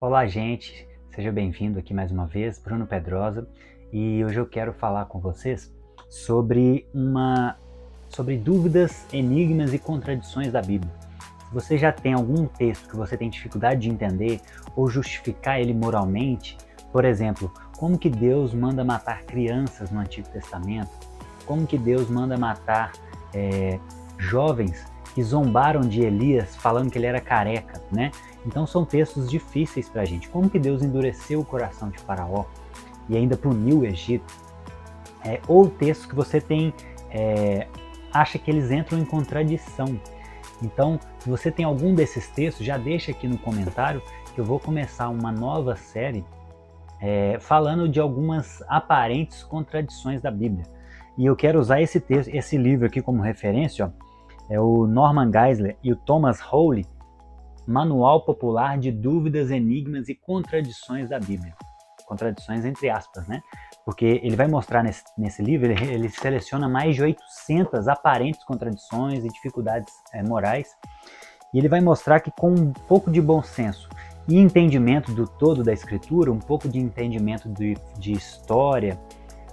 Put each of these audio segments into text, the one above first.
Olá, gente, seja bem-vindo aqui mais uma vez, Bruno Pedrosa, e hoje eu quero falar com vocês sobre dúvidas, enigmas e contradições da Bíblia. Se você já tem algum texto que você tem dificuldade de entender ou justificar ele moralmente, por exemplo, como que Deus manda matar crianças no Antigo Testamento, como que Deus manda matar jovens que zombaram de Elias falando que ele era careca, né? Então são textos difíceis para a gente. Como que Deus endureceu o coração de Faraó e ainda puniu o Egito? Ou textos que você acha que eles entram em contradição. Então, se você tem algum desses textos, já deixa aqui no comentário que eu vou começar uma nova série falando de algumas aparentes contradições da Bíblia. E eu quero usar esse livro aqui como referência, ó. É o Norman Geisler e o Thomas Howley, Manual Popular de Dúvidas, Enigmas e Contradições da Bíblia. Contradições entre aspas, né? Porque ele vai mostrar nesse livro, ele seleciona mais de 800 aparentes contradições e dificuldades morais. E ele vai mostrar que com um pouco de bom senso e entendimento do todo da Escritura, um pouco de entendimento de história,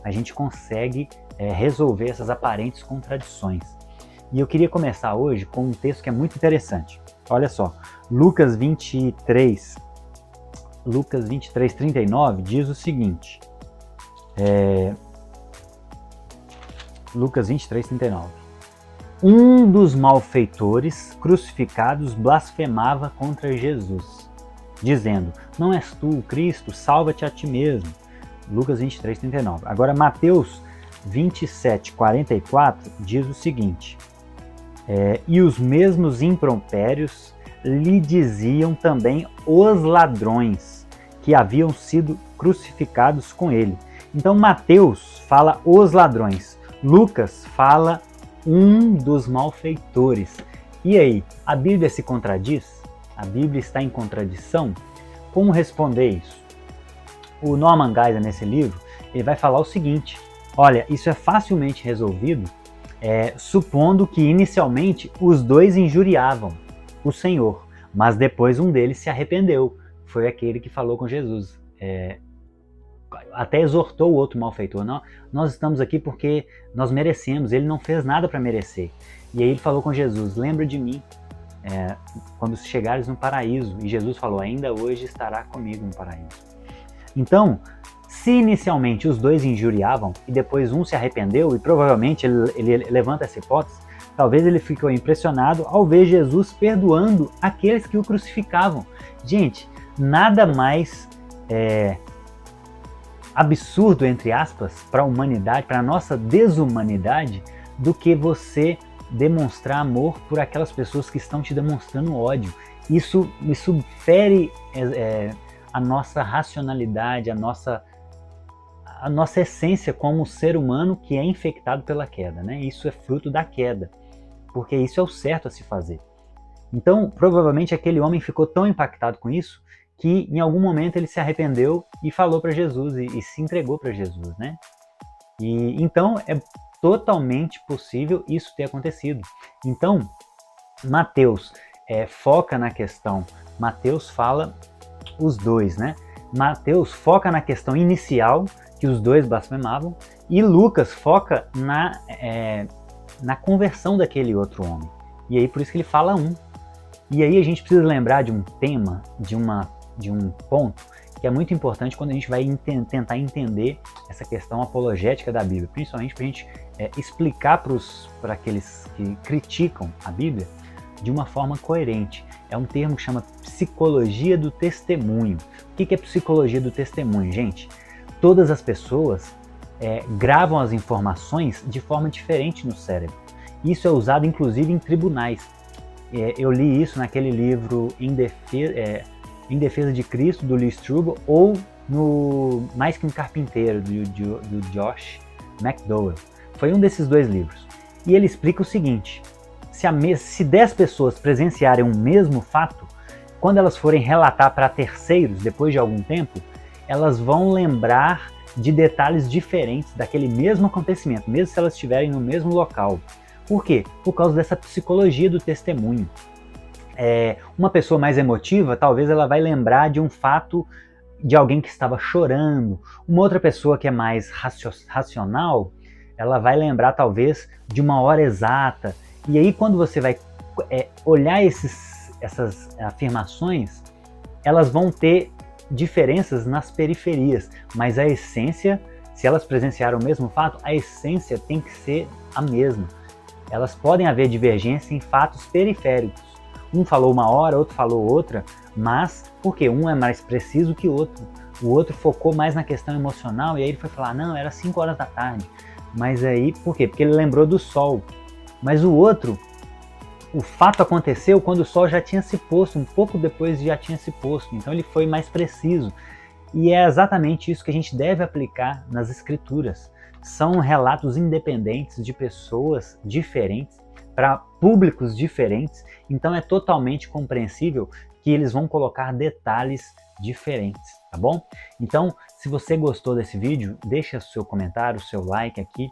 a gente consegue resolver essas aparentes contradições. E eu queria começar hoje com um texto que é muito interessante. Olha só, Lucas 23, 39 diz o seguinte, Lucas 23, 39. Um dos malfeitores crucificados blasfemava contra Jesus, dizendo, não és tu o Cristo, salva-te a ti mesmo. Lucas 23, 39. Agora Mateus 27, 44 diz o seguinte, e os mesmos impropérios lhe diziam também os ladrões que haviam sido crucificados com ele. Então Mateus fala os ladrões, Lucas fala um dos malfeitores. E aí, a Bíblia se contradiz? A Bíblia está em contradição? Como responder isso? O Norman Geisler, nesse livro, ele vai falar o seguinte, olha, isso é facilmente resolvido supondo que inicialmente os dois injuriavam o Senhor, mas depois um deles se arrependeu, foi aquele que falou com Jesus, até exortou o outro malfeitor, nós estamos aqui porque nós merecemos, ele não fez nada para merecer, e aí ele falou com Jesus, lembra de mim quando chegares no paraíso, e Jesus falou, ainda hoje estará comigo no paraíso. Então, se inicialmente os dois injuriavam e depois um se arrependeu, e provavelmente ele levanta essa hipótese, talvez ele ficou impressionado ao ver Jesus perdoando aqueles que o crucificavam. Gente, nada mais absurdo, entre aspas, para a humanidade, para a nossa desumanidade, do que você demonstrar amor por aquelas pessoas que estão te demonstrando ódio. Isso fere a nossa racionalidade, a nossa essência como ser humano que é infectado pela queda, né? Isso é fruto da queda, porque isso é o certo a se fazer. Então, provavelmente aquele homem ficou tão impactado com isso que em algum momento ele se arrependeu e falou para Jesus e se entregou para Jesus, né? E então é totalmente possível isso ter acontecido. Então, Mateus foca na questão, Mateus fala os dois, né? Mateus foca na questão inicial, que os dois blasfemavam, e Lucas foca na conversão daquele outro homem. E aí por isso que ele fala um. E aí a gente precisa lembrar de um tema, de um ponto, que é muito importante quando a gente vai tentar entender essa questão apologética da Bíblia, principalmente para a gente explicar para aqueles que criticam a Bíblia de uma forma coerente. É um termo que chama psicologia do testemunho. O que é psicologia do testemunho, gente? Todas as pessoas gravam as informações de forma diferente no cérebro. Isso é usado inclusive em tribunais. Eu li isso naquele livro Em Defesa de Cristo, do Lee Strobel, ou no Mais que um Carpinteiro, do Josh McDowell. Foi um desses dois livros. E ele explica o seguinte, se 10 pessoas presenciarem um mesmo fato, quando elas forem relatar para terceiros depois de algum tempo, elas vão lembrar de detalhes diferentes daquele mesmo acontecimento, mesmo se elas estiverem no mesmo local. Por quê? Por causa dessa psicologia do testemunho. Uma pessoa mais emotiva, talvez ela vai lembrar de um fato de alguém que estava chorando. Uma outra pessoa que é mais racional, ela vai lembrar talvez de uma hora exata. E aí quando você vai olhar essas afirmações, elas vão ter diferenças nas periferias, mas a essência, se elas presenciaram o mesmo fato, a essência tem que ser a mesma. Elas podem haver divergência em fatos periféricos. Um falou uma hora, outro falou outra, mas porque um é mais preciso que o outro focou mais na questão emocional, e aí ele foi falar, não, era 5 horas da tarde. Mas aí, por quê? Porque ele lembrou do sol. Mas o outro, o fato aconteceu quando o sol já tinha se posto, um pouco depois já tinha se posto, então ele foi mais preciso. E é exatamente isso que a gente deve aplicar nas escrituras. São relatos independentes de pessoas diferentes, para públicos diferentes, então é totalmente compreensível que eles vão colocar detalhes diferentes, tá bom? Então, se você gostou desse vídeo, deixa o seu comentário, o seu like aqui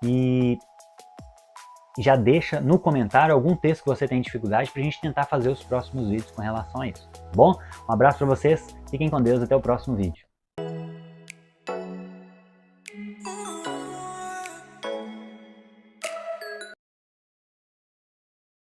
e já deixa no comentário algum texto que você tem dificuldade para a gente tentar fazer os próximos vídeos com relação a isso, tá bom? Um abraço para vocês, fiquem com Deus, até o próximo vídeo.